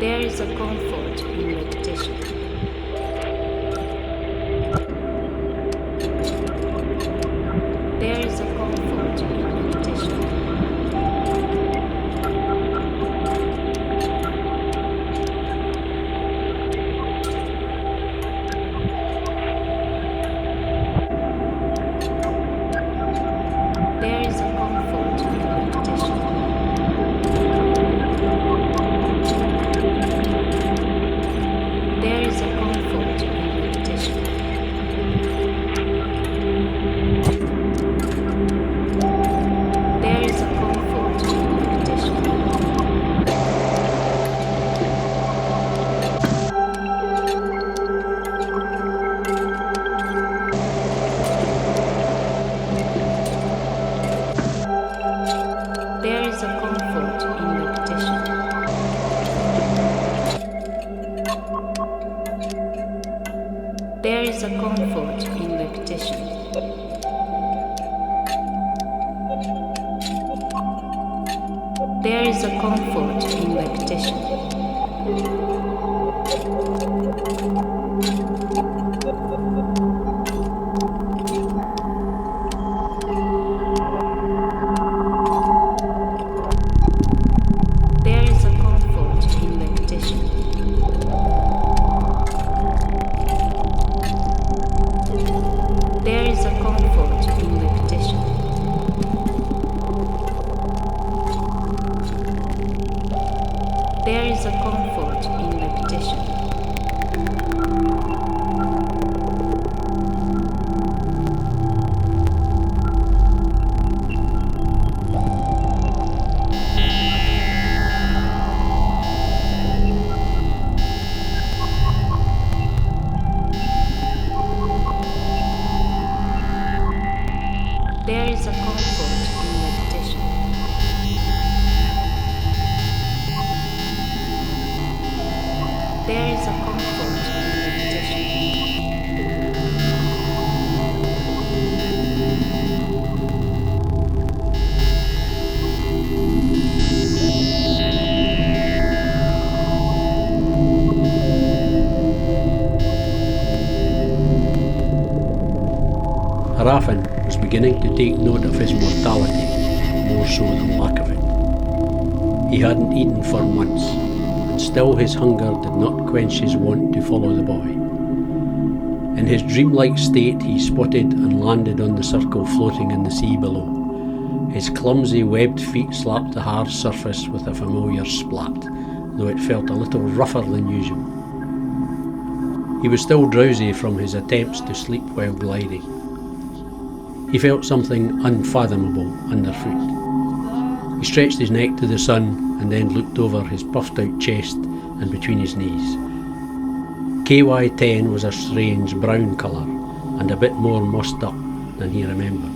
There is a comfort in repetition. There is a comfort in repetition. There is a comfort in repetition. There is a comfort in repetition. There is a comfort in repetition. There is a comfort in repetition. There is a comfort in repetition. There is a comfort in repetition. There is a comfort in repetition. There is a comfort in repetition. There is a comfort in repetition. There is a comfort in repetition. There is a comfort in repetition. Harafin was beginning to take note of his mortality, more so than lack of it. He hadn't eaten for months, and still his hunger did not quench his want to follow the boy. In his dreamlike state he spotted and landed on the circle floating in the sea below. His clumsy webbed feet slapped the hard surface with a familiar splat, though it felt a little rougher than usual. He was still drowsy from his attempts to sleep while gliding. He felt something unfathomable underfoot. He stretched his neck to the sun and then looked over his puffed out chest and between his knees. KY-10 was a strange brown colour and a bit more mussed up than he remembered.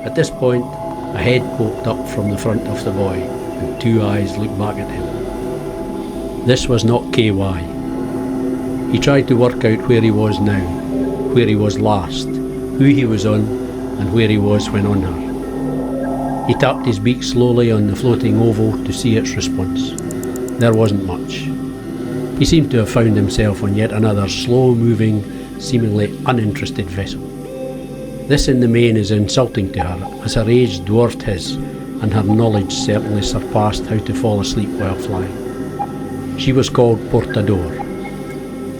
At this point, a head poked up from the front of the boy and two eyes looked back at him. This was not KY. He tried to work out where he was now, where he was last, who he was on, and where he was when on her. He tapped his beak slowly on the floating oval to see its response. There wasn't much. He seemed to have found himself on yet another slow-moving, seemingly uninterested vessel. This in the main is insulting to her, as her age dwarfed his, and her knowledge certainly surpassed how to fall asleep while flying. She was called Portador.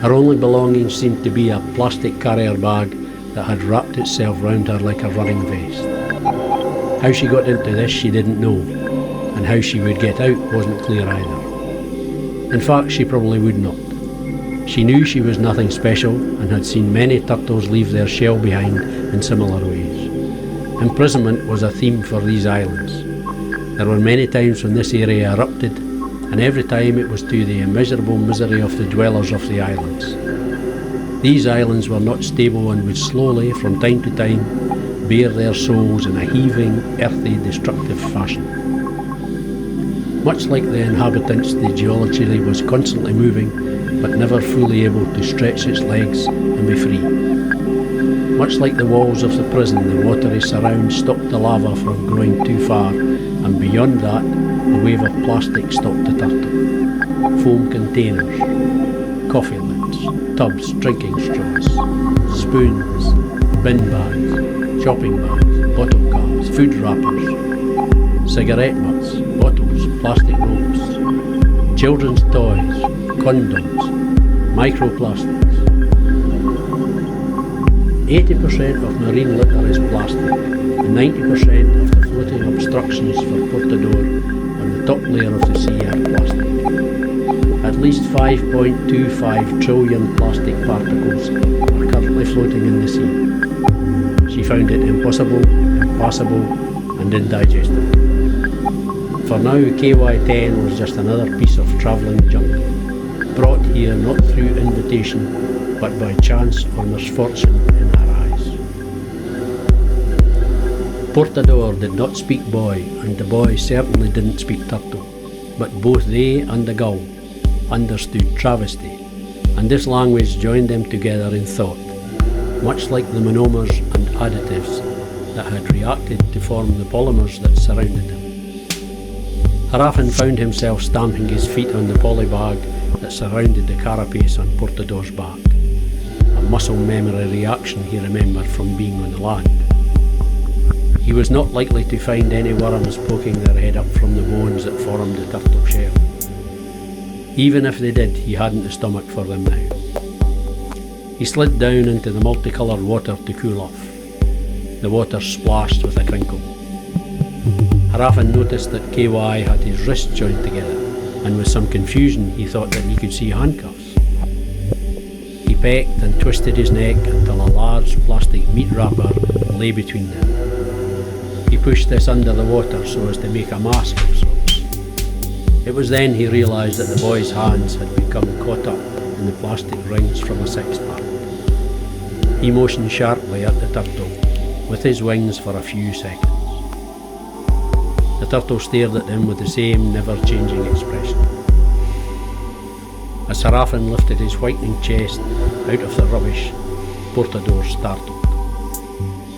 Her only belongings seemed to be a plastic carrier bag that had wrapped itself round her like a running vest. How she got into this she didn't know, and how she would get out wasn't clear either. In fact, she probably would not. She knew she was nothing special and had seen many turtles leave their shell behind in similar ways. Imprisonment was a theme for these islands. There were many times when this area erupted, and every time it was to the immeasurable misery of the dwellers of the islands. These islands were not stable and would slowly, from time to time, bare their souls in a heaving, earthy, destructive fashion. Much like the inhabitants, the geology was constantly moving, but never fully able to stretch its legs and be free. Much like the walls of the prison, the watery surround stopped the lava from growing too far, and beyond that, the wave of plastic stopped the turtle. Foam containers, coffee lids, tubs, drinking straws, spoons, bin bags, shopping bags, bottle caps, food wrappers, cigarette butts, bottles, plastic ropes, children's toys, condoms, microplastics. 80% of marine litter is plastic, and 90% of the floating obstructions for Portador on the top layer of the sea are plastic. At least 5.25 trillion plastic particles are currently floating in the sea. She found it impossible, impassable, and indigestible. For now, KY-10 was just another piece of travelling junk, brought here not through invitation, but by chance or misfortune in her eyes. Portador did not speak boy, and the boy certainly didn't speak turtle, but both they and the gull understood travesty, and this language joined them together in thought, much like the monomers and additives that had reacted to form the polymers that surrounded him. Harafin found himself stamping his feet on the polybag that surrounded the carapace on Portador's back, a muscle memory reaction he remembered from being on the land. He was not likely to find any worms poking their head up from the bones that formed the turtle shell. Even if they did, he hadn't the stomach for them now. He slid down into the multicoloured water to cool off. The water splashed with a crinkle. Harafin noticed that KY had his wrists joined together, and with some confusion he thought that he could see handcuffs. He pecked and twisted his neck until a large plastic meat wrapper lay between them. He pushed this under the water so as to make a mask of sorts. It was then he realised that the boy's hands had become caught up in the plastic rings from a six-pack. He motioned sharply at the turtle with his wings for a few seconds. The turtle stared at him with the same never-changing expression. As Harafin lifted his whitening chest out of the rubbish, Portador startled.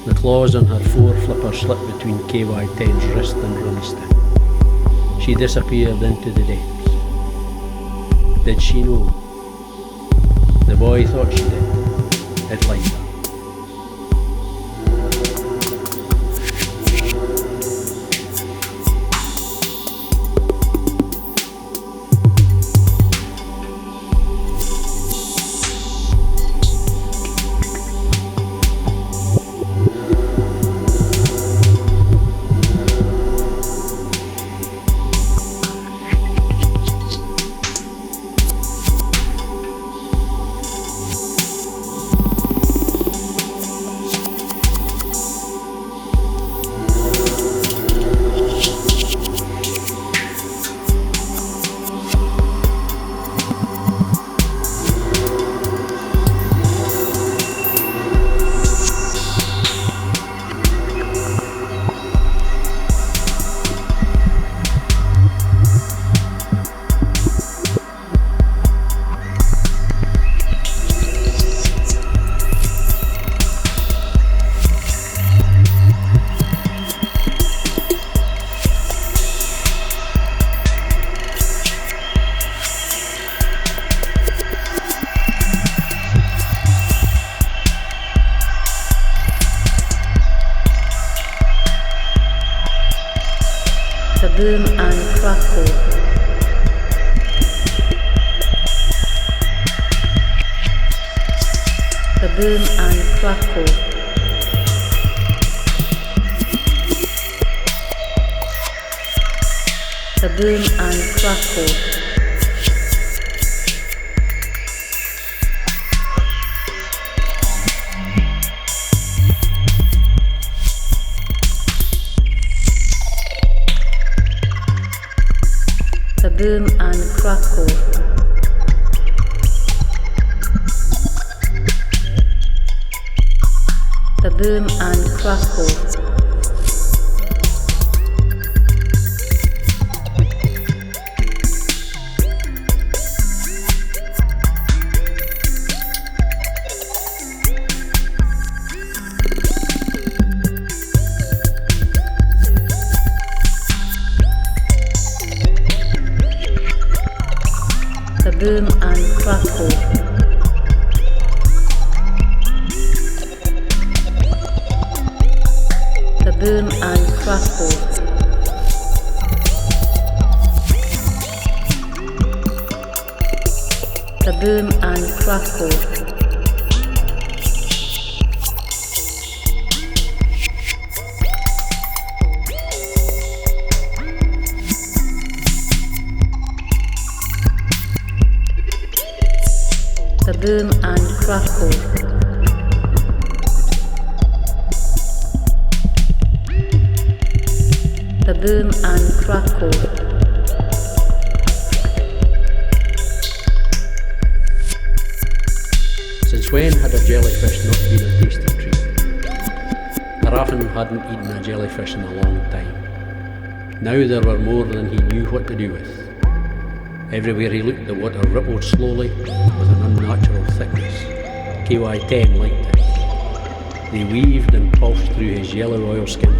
The claws on her fore-flipper slipped between KY-10's wrist and released him. She disappeared into the depths. Did she know? The boy thought she did. It liked her. Boom and crackle. The boom and crackle. The boom and crackle. The boom and crackle. The boom and crackle. boom and crackle. The boom and crackle. The boom and crackle. The boom and crackle. The boom and crackle. Since when had a jellyfish not been a tasty treat? Harafin hadn't eaten a jellyfish in a long time. Now there were more than he knew what to do with. Everywhere he looked, the water rippled slowly with an unnatural thickness. KY-10 liked it. They weaved and pulsed through his yellow oilskin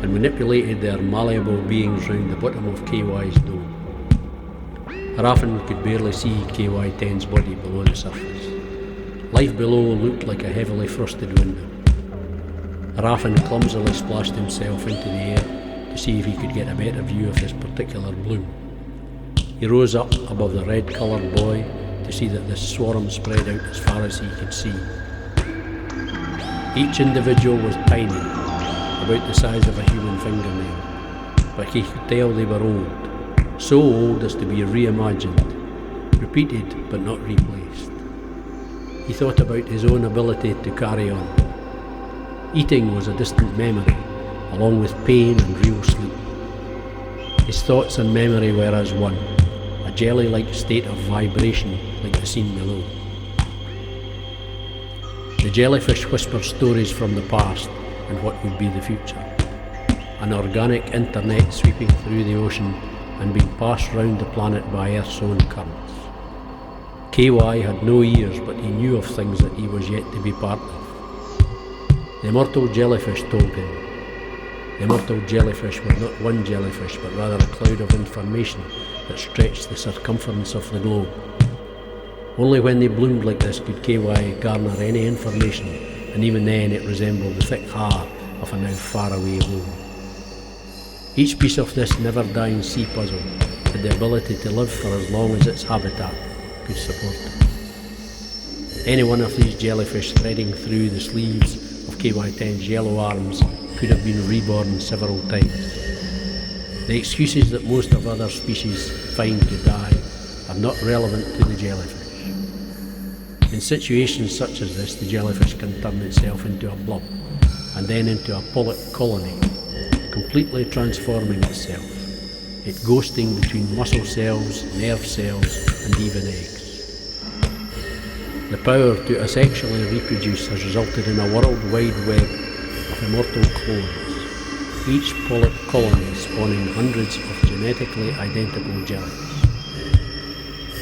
and manipulated their malleable beings round the bottom of KY's dome. Harafin could barely see KY-10's body below the surface. Life below looked like a heavily frosted window. Harafin clumsily splashed himself into the air to see if he could get a better view of this particular bloom. He rose up above the red-coloured boy to see that the swarm spread out as far as he could see. Each individual was tiny, about the size of a human fingernail, but he could tell they were old, so old as to be reimagined, repeated but not replaced. He thought about his own ability to carry on. Eating was a distant memory, along with pain and real sleep. His thoughts and memory were as one, a jelly-like state of vibration like the scene below. The jellyfish whispered stories from the past and what would be the future. An organic internet sweeping through the ocean and being passed round the planet by Earth's own currents. KY had no ears, but he knew of things that he was yet to be part of. The immortal jellyfish told him. The immortal jellyfish were not one jellyfish, but rather a cloud of information that stretched the circumference of the globe. Only when they bloomed like this could KY garner any information, and even then it resembled the thick hair of a now faraway home. Each piece of this never-dying sea puzzle had the ability to live for as long as its habitat could support it. Any one of these jellyfish threading through the sleeves of KY-10's yellow arms could have been reborn several times. The excuses that most of other species find to die are not relevant to the jellyfish. In situations such as this, the jellyfish can turn itself into a blob and then into a polyp colony, completely transforming itself, it ghosting between muscle cells, nerve cells, and even eggs. The power to asexually reproduce has resulted in a world-wide web of immortal clones, each polyp colony spawning hundreds of genetically identical jellies.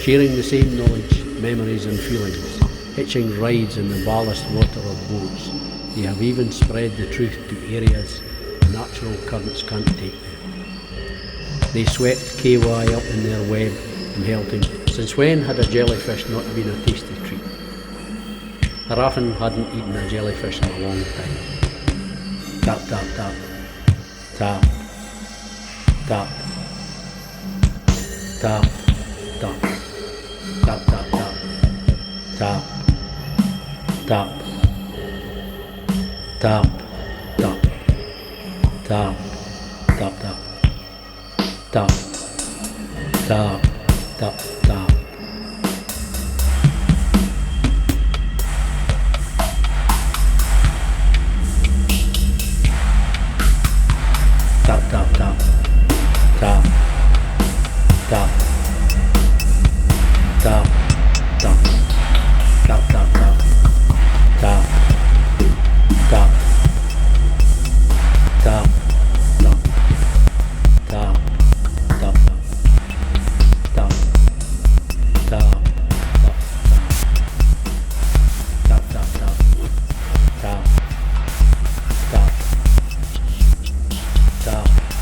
Sharing the same knowledge, memories and feelings, hitching rides in the ballast water of boats, they have even spread the truth to areas natural currents can't take them. They swept KY up in their web and held him. Since when had a jellyfish not been a tasty treat? Harafin hadn't eaten a jellyfish in a long time. Tap, tap, tap. Tap. Tap. Tap. Tap. Tap, tap, tap. Tap. Tap. Tap. Tap. Tap. Tap, tap. Tap. Tap. Tap, tap. Tap, tap, tap. Tap. Tap. Tap. Tap. Tap, tap, tap. Tap. Tap. Tap. Tap. Tap. Tap. Tap. Tap. Tap. Tap, tap, tap. Tap. Tap. Tap.